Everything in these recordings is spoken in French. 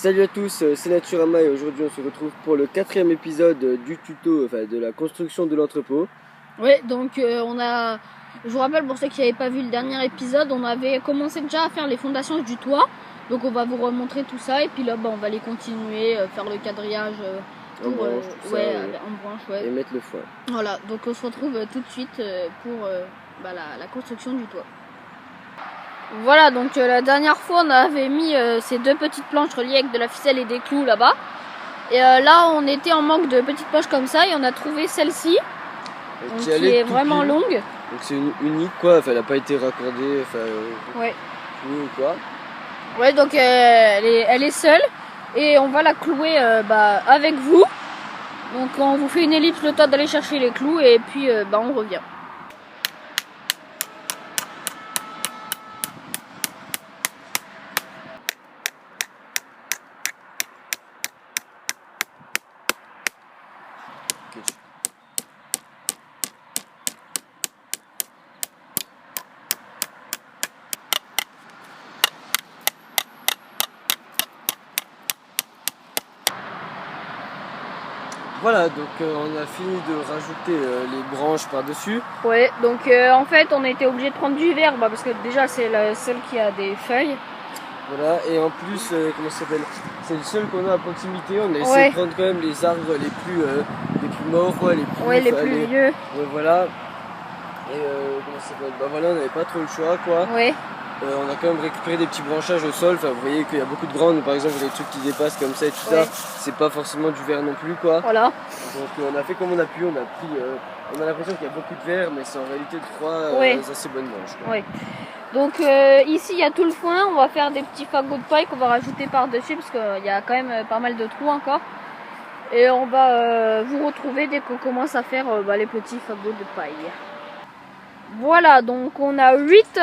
Salut à tous, c'est Naturama et aujourd'hui on se retrouve pour le 4e épisode du tuto, de la construction de l'entrepôt. Ouais, donc je vous rappelle pour ceux qui n'avaient pas vu le dernier épisode, on avait commencé déjà à faire les fondations du toit. Donc on va vous remontrer tout ça et puis là on va les continuer, faire le quadrillage En branche, tout ça, en branche, ouais. Et mettre le foin. Voilà, donc on se retrouve tout de suite pour la construction du toit. Voilà, donc la dernière fois on avait mis ces deux petites planches reliées avec de la ficelle et des clous là-bas. Et là on était en manque de petites poches comme ça et on a trouvé celle-ci. Qui est vraiment longue. Donc c'est une unique quoi, elle n'a pas été raccordée, ouais. Ou quoi. Ouais, donc elle est seule et on va la clouer avec vous. Donc on vous fait une ellipse le temps d'aller chercher les clous et puis on revient. Voilà, donc on a fini de rajouter les branches par-dessus. Ouais, donc en fait on était obligé de prendre du verre parce que déjà c'est celle qui a des feuilles. Voilà, et en plus, comment ça s'appelle, c'est le seul qu'on a à proximité. On a essayé de prendre quand même les arbres les plus morts, quoi, les plus vieux. Ouais, voilà. Et comment ça s'appelle, voilà, on n'avait pas trop le choix, quoi. Ouais. On a quand même récupéré des petits branchages au sol. Vous voyez qu'il y a beaucoup de grandes, par exemple, des trucs qui dépassent comme ça et tout ça. C'est pas forcément du verre non plus, quoi. Voilà. Donc on a fait comme on a pu. On a l'impression qu'il y a beaucoup de verre, mais c'est en réalité trois assez bonnes branches, quoi. Ouais. Donc ici il y a tout le foin, on va faire des petits fagots de paille qu'on va rajouter par-dessus parce qu'il y a quand même pas mal de trous encore. Et on va vous retrouver dès qu'on commence à faire les petits fagots de paille. Voilà, donc on a 8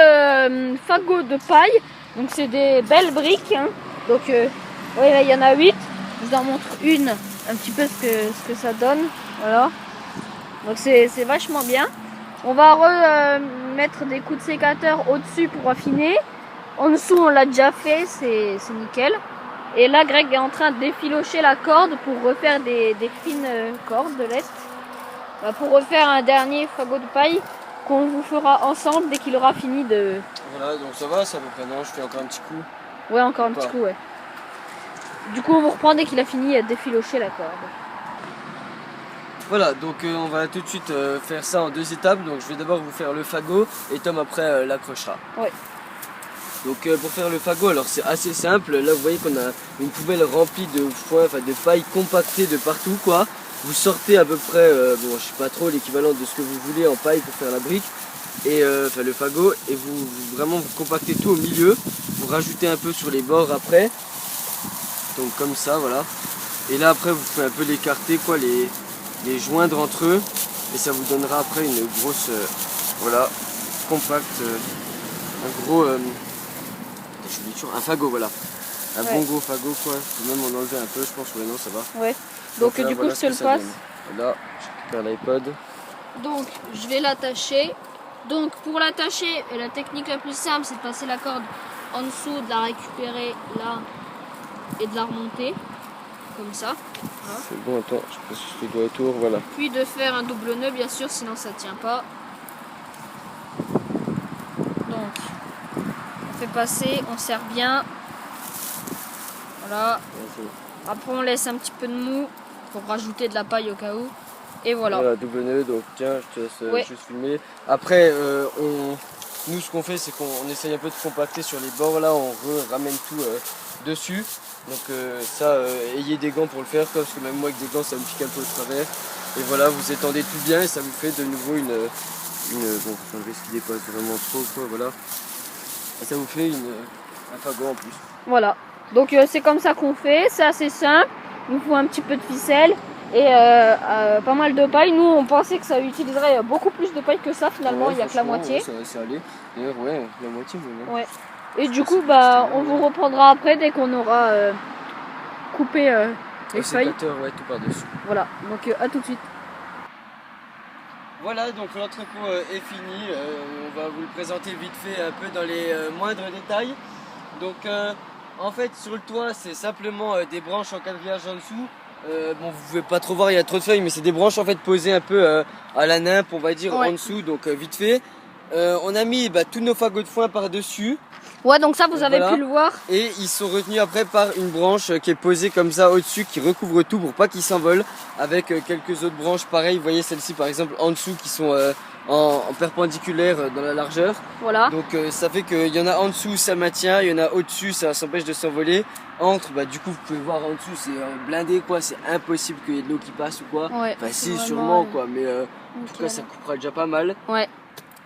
fagots de paille, donc c'est des belles briques. Hein. Donc il y en a 8, je vous en montre une, un petit peu ce que ça donne. Voilà, donc c'est vachement bien. On va remettre des coups de sécateur au-dessus pour affiner. En dessous, on l'a déjà fait, c'est nickel. Et là, Greg est en train de défilocher la corde pour refaire des fines cordes de l'Est. Pour refaire un dernier fagot de paille qu'on vous fera ensemble dès qu'il aura fini de... Voilà, donc ça va, ça à peu près. Non, je fais encore un petit coup. Ouais, encore un petit coup, ouais. Du coup, on vous reprend dès qu'il a fini de défilocher la corde. Voilà, donc on va tout de suite faire ça en 2 étapes. Donc je vais d'abord vous faire le fagot et Tom après l'accrochera. Ouais. Donc pour faire le fagot, alors c'est assez simple. Là vous voyez qu'on a une poubelle remplie de foin, de paille compactée de partout, quoi. Vous sortez à peu près, je sais pas trop, l'équivalent de ce que vous voulez en paille pour faire la brique et le fagot, et vous compactez tout au milieu. Vous rajoutez un peu sur les bords après, donc comme ça, voilà. Et là après vous faites un peu l'écarter, quoi, les joindre entre eux, et ça vous donnera après une grosse, compacte, un gros, un fagot, voilà. Un bon gros fagot, quoi. Faut même en enlever un peu, je pense. Ouais, non, ça va. Ouais. Donc là, du coup, je te le passe. Là, je récupère l'iPod. Donc, je vais l'attacher. Donc, pour l'attacher, la technique la plus simple, c'est de passer la corde en dessous, de la récupérer là et de la remonter. Comme ça. Voilà. C'est bon, attends, je passe juste le doigt autour, voilà. Puis de faire un double nœud, bien sûr, sinon ça tient pas. Donc, on fait passer, on serre bien. Voilà. Après, on laisse un petit peu de mou pour rajouter de la paille au cas où. Et voilà. Voilà, double nœud, donc tiens, je te laisse juste filmer. Après, nous, ce qu'on fait, c'est qu'on essaye un peu de compacter sur les bords, là, on ramène tout dessus. Donc ayez des gants pour le faire, quoi, parce que même moi avec des gants ça me pique un peu au travers. Et voilà, vous étendez tout bien et ça vous fait de nouveau bon, faut enlever ce qui dépasse vraiment trop, quoi, voilà. Et ça vous fait un fagot en plus. Voilà, donc c'est comme ça qu'on fait, c'est assez simple. Il nous faut un petit peu de ficelle et pas mal de paille. Nous on pensait que ça utiliserait beaucoup plus de paille que ça, finalement il n'y a que la moitié. Ça va aller. D'ailleurs la moitié même. Ouais. Et du coup on vous reprendra après dès qu'on aura coupé les feuilles. Ouais, tout par-dessus. Voilà, donc à tout de suite. Voilà, donc l'entrepôt est fini. On va vous le présenter vite fait un peu dans les moindres détails. Donc En fait, sur le toit, c'est simplement des branches en quadrillage en dessous. Bon, vous pouvez pas trop voir, il y a trop de feuilles, mais c'est des branches en fait posées un peu à la nymphe, on va dire, en dessous, donc vite fait. On a mis tous nos fagots de foin par-dessus. Ouais, donc ça vous avez pu le voir. Et ils sont retenus après par une branche qui est posée comme ça au-dessus, qui recouvre tout pour pas qu'ils s'envolent. Avec quelques autres branches pareilles, vous voyez celle-ci par exemple en dessous qui sont en perpendiculaire dans la largeur. Voilà. Donc ça fait qu'il y en a en dessous, ça maintient, il y en a au-dessus, ça s'empêche de s'envoler. Entre, du coup vous pouvez voir en dessous, c'est blindé quoi, c'est impossible qu'il y ait de l'eau qui passe ou quoi. Ouais, enfin si, sûrement quoi, mais en tout cas ça coupera déjà pas mal. Ouais.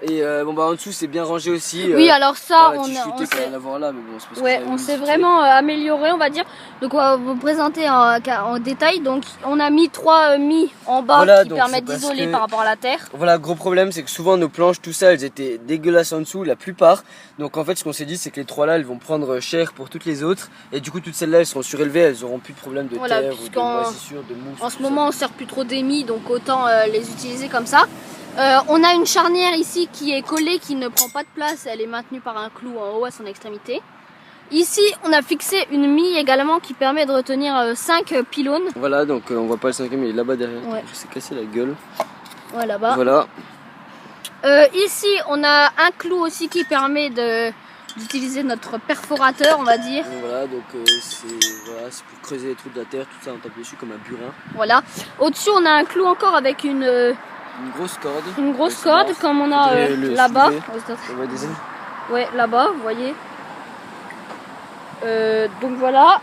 Et en dessous c'est bien rangé aussi. Oui, alors ça on s'est vraiment amélioré, on va dire. Donc on va vous présenter en détail. Donc on a mis 3 mis en bas qui permettent d'isoler par rapport à la terre. Voilà, gros problème c'est que souvent nos planches tout ça elles étaient dégueulasses en dessous, la plupart. Donc en fait ce qu'on s'est dit c'est que les 3 là elles vont prendre cher pour toutes les autres. Et du coup toutes celles là elles seront surélevées, elles auront plus de problème de terre ou de moisissure, de mousse. En ce moment on sert plus trop d'émis, donc autant les utiliser comme ça. On a une charnière ici qui est collée, qui ne prend pas de place, elle est maintenue par un clou en haut à son extrémité. Ici on a fixé une mie également qui permet de retenir 5 pylônes. Voilà, donc on voit pas le 5e, il est là-bas derrière, il s'est cassé la gueule. Ouais, là-bas. Voilà. Ici on a un clou aussi qui permet d'utiliser notre perforateur, on va dire. Voilà, donc c'est pour creuser les trous de la terre, tout ça on tape dessus comme un burin. Voilà. Au-dessus on a un clou encore avec une grosse corde. Une grosse corde comme on a là-bas. Ouais, là-bas, vous voyez. Donc voilà.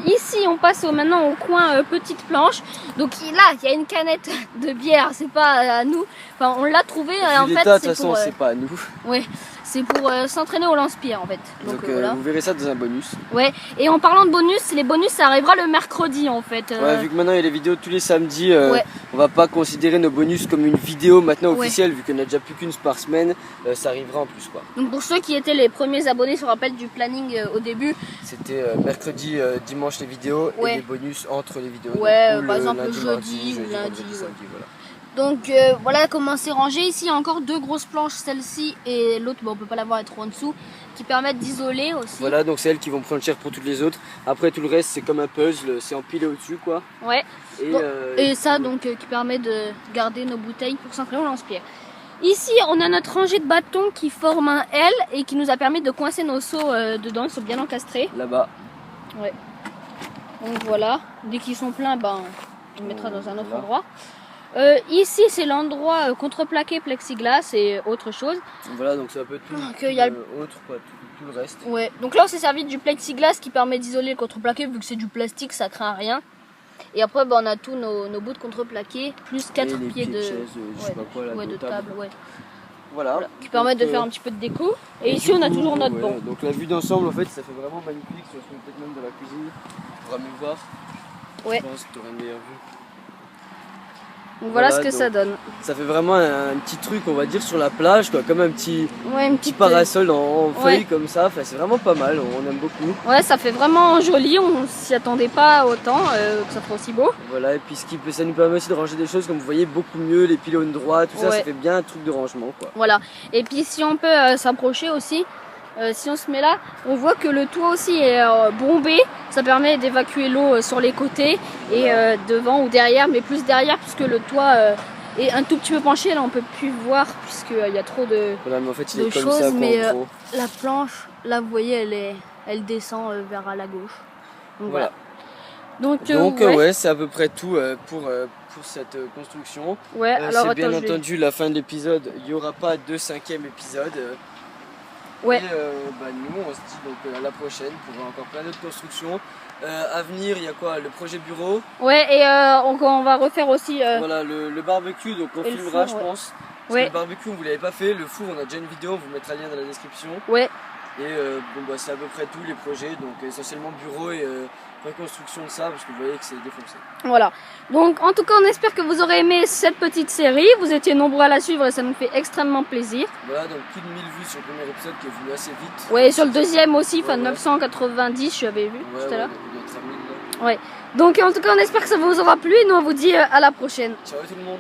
Ici, on passe maintenant au coin petite planche. Donc là, il y a une canette de bière. C'est pas à nous. Enfin, on l'a trouvé. En fait, de toute façon, c'est pas à nous. Ouais. C'est pour s'entraîner au lance-pierre en fait. Donc voilà. Vous verrez ça dans un bonus. Ouais, et en parlant de bonus, les bonus ça arrivera le mercredi en fait. Ouais, vu que maintenant il y a les vidéos tous les samedis, on va pas considérer nos bonus comme une vidéo maintenant officielle, vu qu'on a déjà plus qu'une par semaine, ça arrivera en plus quoi. Donc pour ceux qui étaient les premiers abonnés, je rappelle du planning au début. C'était mercredi, dimanche les vidéos et les bonus entre les vidéos. Ouais, par exemple le jeudi ou lundi. Voilà. Donc voilà comment c'est rangé. Ici il y a encore 2 grosses planches, celle-ci et l'autre, on peut pas la voir, être trop en dessous, qui permettent d'isoler aussi. Voilà, donc c'est elles qui vont prendre cher pour toutes les autres. Après tout le reste c'est comme un puzzle, c'est empilé au-dessus quoi. Ouais. Et ça donc qui permet de garder nos bouteilles pour s'entraîner au lance-pierre. Ici on a notre rangée de bâtons qui forme un L et qui nous a permis de coincer nos seaux dedans, ils sont bien encastrés. Là-bas. Ouais. Donc voilà, dès qu'ils sont pleins, on les mettra dans un autre endroit. Ici c'est l'endroit contreplaqué plexiglas et autre chose. Voilà, donc c'est un peu tout, autre quoi, tout le reste. Ouais, donc là on s'est servi du plexiglas qui permet d'isoler le contreplaqué, vu que c'est du plastique ça craint rien. Et après on a tous nos bouts de contreplaqué plus 4 pieds de table. Voilà, qui permettent de faire un petit peu de déco. Et ici on a toujours notre banc. Donc la vue d'ensemble en fait ça fait vraiment magnifique, ça se fait peut-être même de la cuisine. On pourra mieux voir. Je pense que tu auras une meilleure vue. Donc voilà ce que ça donne. Ça fait vraiment un petit truc on va dire sur la plage quoi, comme un petit parasol en feuilles comme ça, enfin, c'est vraiment pas mal, on aime beaucoup. Ouais, ça fait vraiment joli, on s'y attendait pas autant que ça soit aussi beau. Voilà, et puis ça nous permet aussi de ranger des choses comme vous voyez beaucoup mieux, les pylônes droits, tout ça, ça fait bien un truc de rangement quoi. Voilà, et puis si on peut s'approcher aussi, si on se met là, on voit que le toit aussi est bombé, ça permet d'évacuer l'eau sur les côtés et devant ou derrière, mais plus derrière puisque le toit est un tout petit peu penché, là on peut plus voir puisqu'il y a trop de, mais en fait, il est comme choses, ça, mais la planche, là vous voyez, elle descend vers la gauche. Donc voilà. Donc ouais, c'est à peu près tout pour cette construction. Ouais, alors c'est bien entendu la fin de l'épisode, il n'y aura pas de 5e épisode. Ouais. Et nous on se dit donc à la prochaine pour encore plein d'autres constructions. À venir, il y a quoi? Le projet bureau. Ouais, et on va refaire aussi voilà, le barbecue, donc on filmera je pense. Parce que le barbecue on vous l'avait pas fait, le four on a déjà une vidéo, on vous mettra le lien dans la description. Ouais. Et c'est à peu près tous les projets, donc essentiellement bureau et reconstruction de ça, parce que vous voyez que c'est défoncé. Voilà, donc en tout cas on espère que vous aurez aimé cette petite série, vous étiez nombreux à la suivre et ça nous fait extrêmement plaisir. Voilà, donc plus de 1000 vues sur le premier épisode qui est venu assez vite. Ouais, et sur le deuxième aussi, 990 je l'avais vu tout à l'heure. Ouais, donc en tout cas on espère que ça vous aura plu et nous on vous dit à la prochaine. Ciao tout le monde.